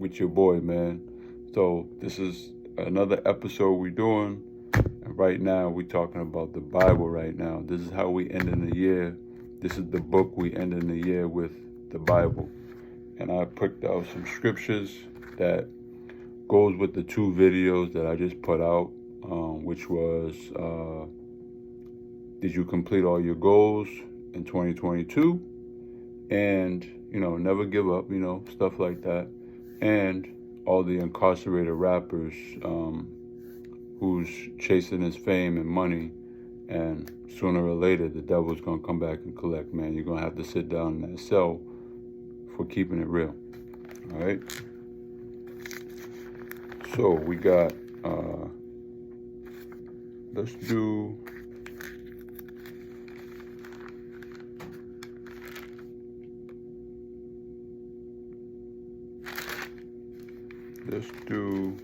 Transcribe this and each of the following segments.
with your boy, man. So this is another episode we're doing. And right now we're talking about the Bible right now. This is how we end in the year. This is the book we end in the year with, the Bible. And I picked out some scriptures that goes with the two videos that I just put out, which was, did you complete all your goals in 2022? And, never give up, stuff like that. And all the incarcerated rappers who's chasing his fame and money, and sooner or later the devil's going to come back and collect, man. You're going to have to sit down in that cell for keeping it real. All right? So we got, let's do... Let's do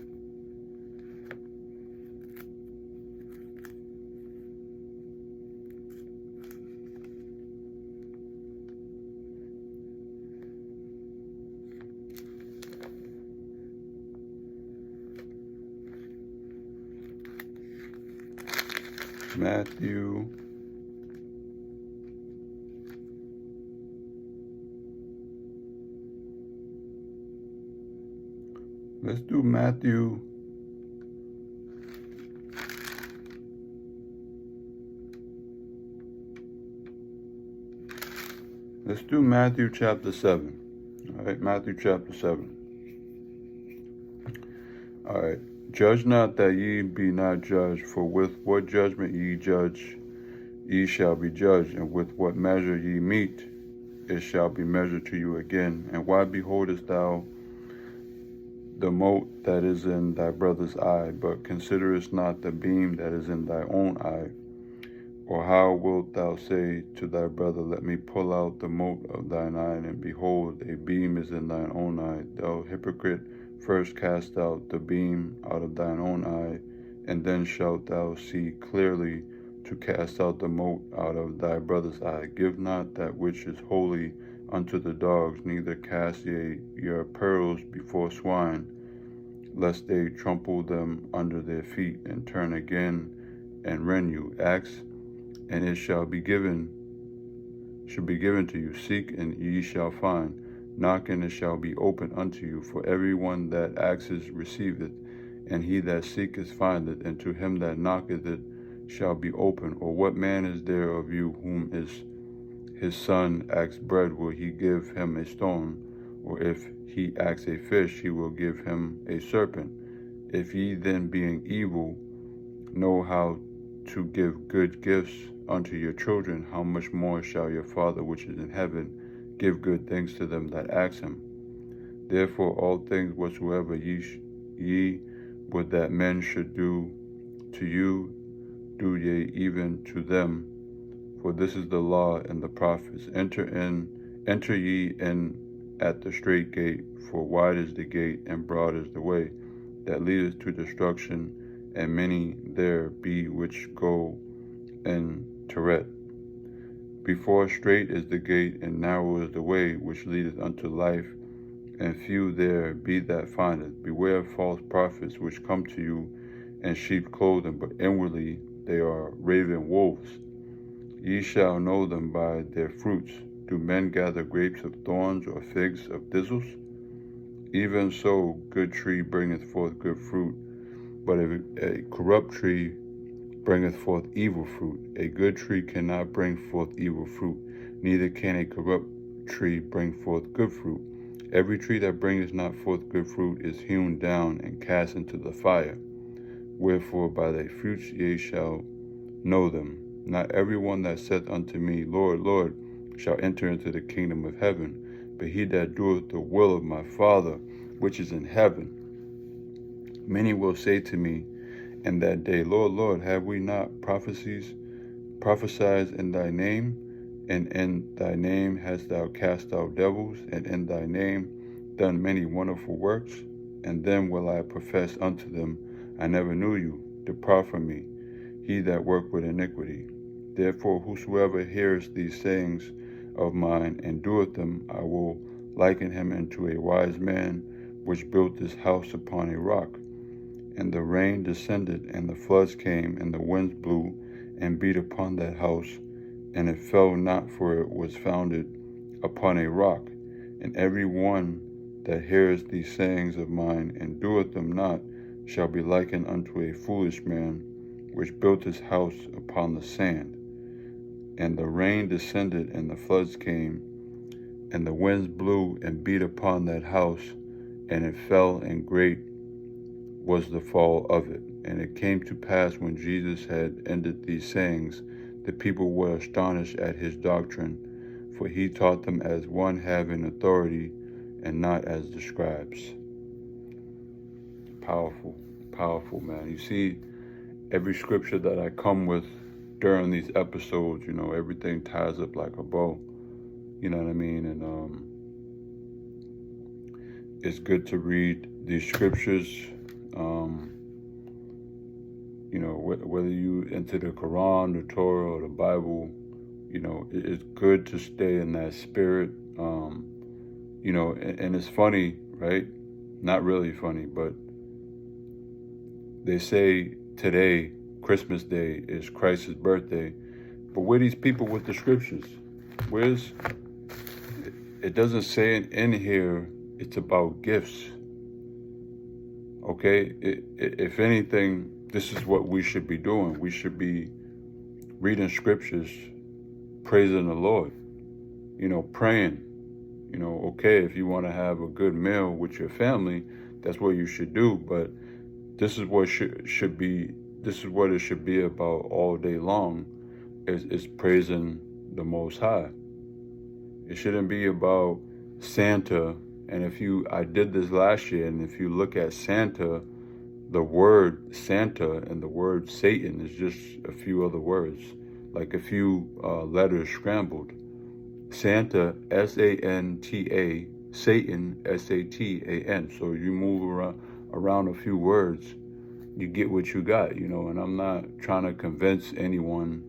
Mathew. Let's do Mathew. Let's do Matthew chapter 7. All right, Matthew chapter 7. All right. Judge not that ye be not judged, for with what judgment ye judge, ye shall be judged, and with what measure ye mete, it shall be measured to you again. And why beholdest thou the mote that is in thy brother's eye, but considerest not the beam that is in thy own eye? Or how wilt thou say to thy brother, let me pull out the mote of thine eye, and behold, a beam is in thine own eye? Thou hypocrite, first cast out the beam out of thine own eye, and then shalt thou see clearly to cast out the mote out of thy brother's eye. Give not that which is holy unto the dogs, neither cast ye your pearls before swine, lest they trample them under their feet, and turn again and rend you. Ask, and it shall be given to you. Seek, and ye shall find. Knock, and it shall be opened unto you. For everyone that asketh receiveth, and he that seeketh findeth, and to him that knocketh it shall be opened. Or what man is there of you whom is his son asks bread, will he give him a stone? Or if he asks a fish, he will give him a serpent? If ye then, being evil, know how to give good gifts unto your children, how much more shall your Father which is in heaven give good things to them that ask him? Therefore all things whatsoever ye would that men should do to you, do ye even to them. For this is the law and the prophets. Enter ye in at the strait gate, for wide is the gate, and broad is the way that leadeth to destruction, and many there be which go into it. Before strait is the gate, and narrow is the way which leadeth unto life, and few there be that find it. Beware of false prophets, which come to you in sheep's clothing, but inwardly they are raven wolves. Ye shall know them by their fruits. Do men gather grapes of thorns, or figs of thistles? Even so, good tree bringeth forth good fruit, but a corrupt tree bringeth forth evil fruit. A good tree cannot bring forth evil fruit, neither can a corrupt tree bring forth good fruit. Every tree that bringeth not forth good fruit is hewn down and cast into the fire. Wherefore by their fruits ye shall know them. Not every one that saith unto me, Lord, Lord, shall enter into the kingdom of heaven, but he that doeth the will of my Father which is in heaven. Many will say to me in that day, Lord, Lord, have we not prophesied in thy name? And in thy name hast thou cast out devils, and in thy name done many wonderful works? And then will I profess unto them, I never knew you. Depart from me, he that worked with iniquity. Therefore whosoever hears these sayings of mine and doeth them, I will liken him unto a wise man, which built his house upon a rock. And the rain descended, and the floods came, and the winds blew, and beat upon that house, and it fell not, for it was founded upon a rock. And every one that heareth these sayings of mine, and doeth them not, shall be likened unto a foolish man, which built his house upon the sand. And the rain descended, and the floods came, and the winds blew, and beat upon that house, and it fell, and great was the fall of it. And it came to pass, when Jesus had ended these sayings, the people were astonished at his doctrine, for he taught them as one having authority, and not as the scribes. Powerful, powerful, man. You see, every scripture that I come with during these episodes, everything ties up like a bow. You know what I mean? And it's good to read these scriptures. Whether you into the Quran, the Torah, or the Bible, it's good to stay in that spirit. And it's funny, right? Not really funny, but they say today, Christmas Day, is Christ's birthday. But where are these people with the scriptures? It doesn't say in here it's about gifts. Okay? If anything, this is what we should be doing. We should be reading scriptures, praising the Lord, praying. Okay, if you want to have a good meal with your family, that's what you should do. But this is what should be. This is what it should be about all day long. Is praising the Most High. It shouldn't be about Santa. And I did this last year, and if you look at Santa, the word Santa and the word Satan is just a few other words, like a few letters scrambled. Santa, S-A-N-T-A, Satan, S-A-T-A-N. So you move around a few words, you get what you got, and I'm not trying to convince anyone.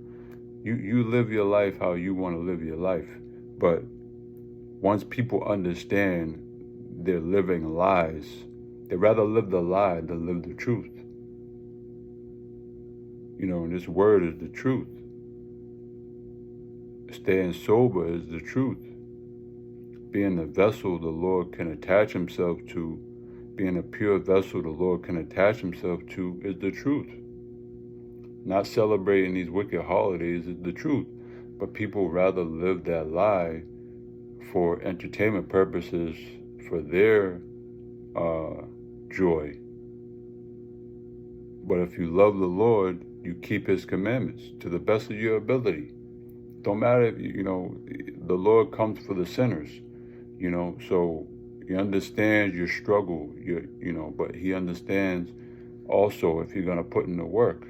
You live your life how you want to live your life. But once people understand they're living lies, they'd rather live the lie than live the truth. And this word is the truth. Staying sober is the truth. Being a vessel the Lord can attach himself to, being a pure vessel the Lord can attach himself to, is the truth. Not celebrating these wicked holidays is the truth. But people rather live that lie for entertainment purposes, for their joy. But if you love the Lord, you keep his commandments to the best of your ability. Don't matter if, the Lord comes for the sinners, so he understands your struggle, but he understands also if you're going to put in the work.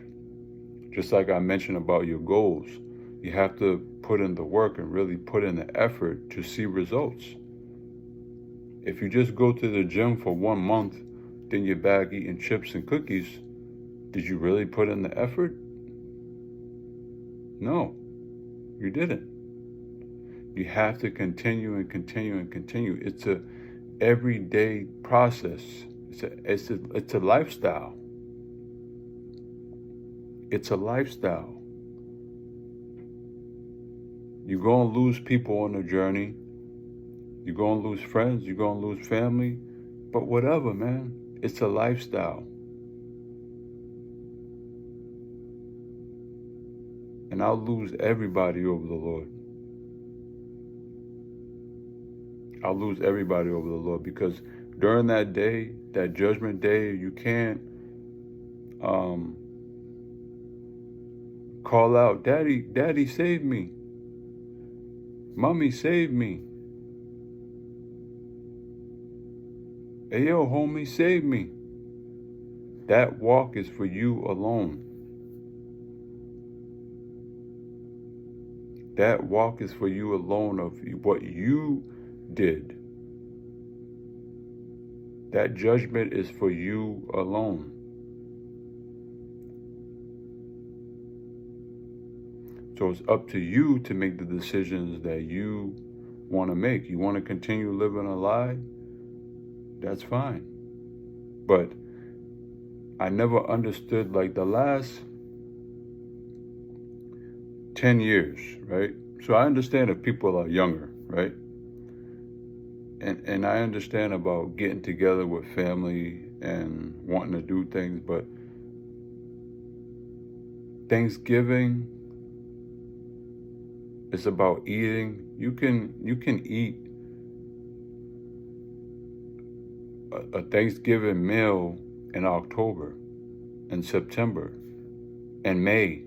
Just like I mentioned about your goals, you have to put in the work and really put in the effort to see results. If you just go to the gym for 1 month, then you're back eating chips and cookies, did you really put in the effort? No, you didn't. You have to continue and continue and continue. It's a everyday process. It's a lifestyle. It's a lifestyle. You're going to lose people on the journey. You're going to lose friends. You're going to lose family. But whatever, man. It's a lifestyle. And I'll lose everybody over the Lord. I'll lose everybody over the Lord, because during that day, that judgment day, you can't call out, Daddy, save me. Mommy, save me. Hey, yo, homie, save me. That walk is for you alone. That walk is for you alone, of what you did. That judgment is for you alone. So it's up to you to make the decisions that you want to make. You want to continue living a lie? That's fine. But I never understood, like, the last 10 years, right? So I understand if people are younger, right? And I understand about getting together with family and wanting to do things, but Thanksgiving is about eating. You can eat a Thanksgiving meal in October, in September, and May,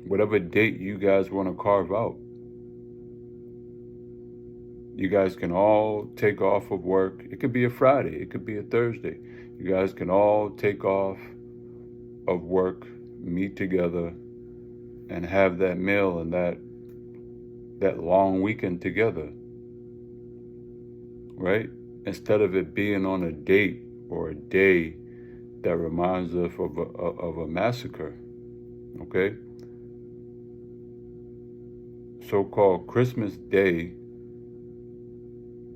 whatever date you guys want to carve out. You guys can all take off of work. It could be a Friday. It could be a Thursday. You guys can all take off of work, meet together, and have that meal and that long weekend together, right? Instead of it being on a date or a day that reminds us of a massacre, okay? So-called Christmas Day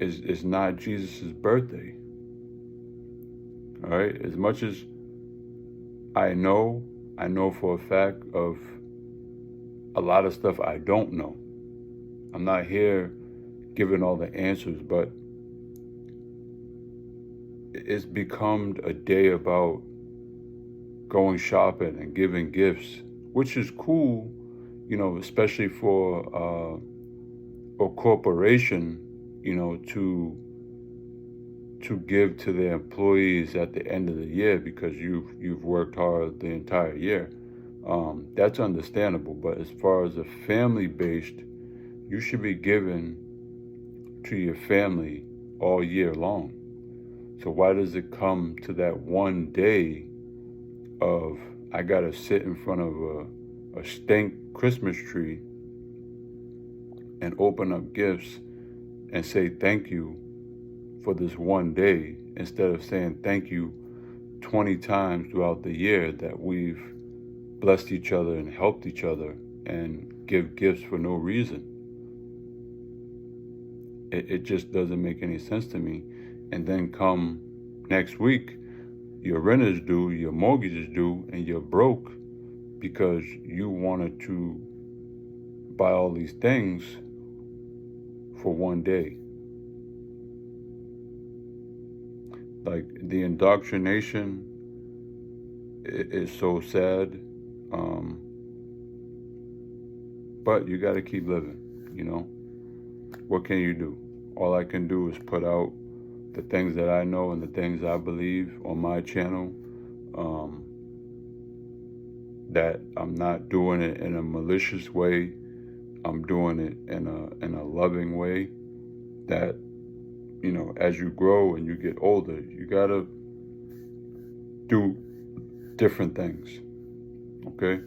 is not Jesus' birthday. All right? As much as I know for a fact of a lot of stuff I don't know. I'm not here giving all the answers, but it's become a day about going shopping and giving gifts, which is cool, especially for a corporation, to give to their employees at the end of the year because you've worked hard the entire year. That's understandable, but as far as a family-based, you should be giving to your family all year long. So why does it come to that one day of I gotta sit in front of a stink Christmas tree and open up gifts and say thank you for this one day instead of saying thank you 20 times throughout the year that we've blessed each other and helped each other and give gifts for no reason? It just doesn't make any sense to me. And then come next week, your rent is due, your mortgage is due, and you're broke because you wanted to buy all these things for one day. Like, the indoctrination is so sad, but you got to keep living, What can you do? All I can do is put out the things that I know and the things I believe on my channel, that I'm not doing it in a malicious way. I'm doing it in a loving way, that as you grow and you get older, you gotta do different things, okay?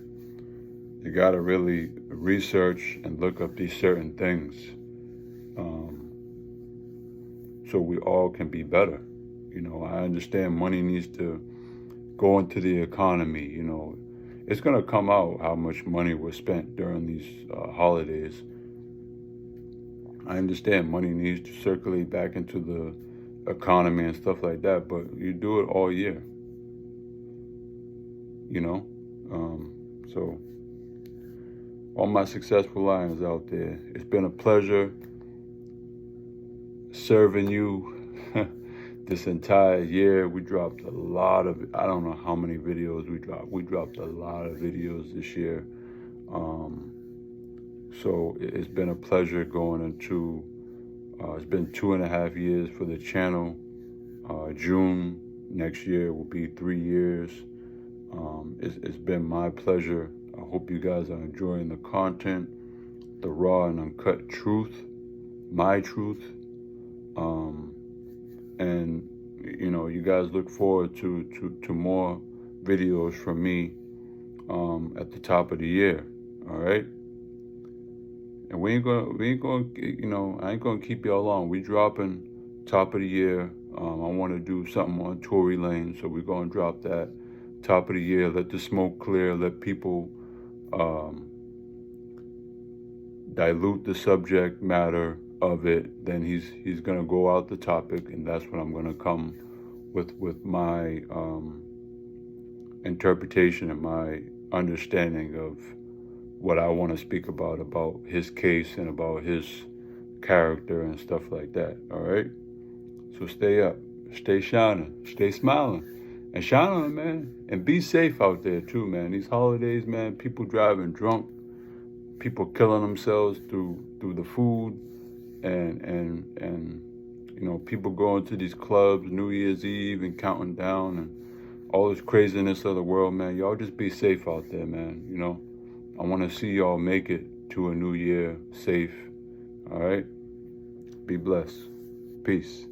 You gotta really research and look up these certain things, so we all can be better. I understand money needs to go into the economy. It's gonna come out how much money was spent during these holidays. I understand money needs to circulate back into the economy and stuff like that, but you do it all year, so all my successful lions out there, it's been a pleasure serving you this entire year. We dropped a lot of, I don't know how many videos we dropped. We dropped a lot of videos this year. So it's been a pleasure going into, it's been 2.5 years for the channel. June next year will be 3 years. It's been my pleasure. I hope you guys are enjoying the content, the raw and uncut truth, my truth. And you guys look forward to more videos from me at the top of the year. All right. And we ain't gonna, I ain't gonna keep y'all long. We dropping top of the year. I want to do something on Tory Lane, so we're gonna drop that top of the year. Let the smoke clear. Let people dilute the subject matter. of it, then he's gonna go out the topic, and that's when I'm gonna come with my interpretation and my understanding of what I want to speak about his case and about his character and stuff like that. All right. So stay up, stay shining, stay smiling, and shine on, man. And be safe out there too, man. These holidays, man. People driving drunk, people killing themselves through the food, and people going to these clubs New Year's Eve and counting down and all this craziness of the world, man. Y'all just be safe out there, man. I want to see y'all make it to a new year safe. All right. Be blessed. Peace.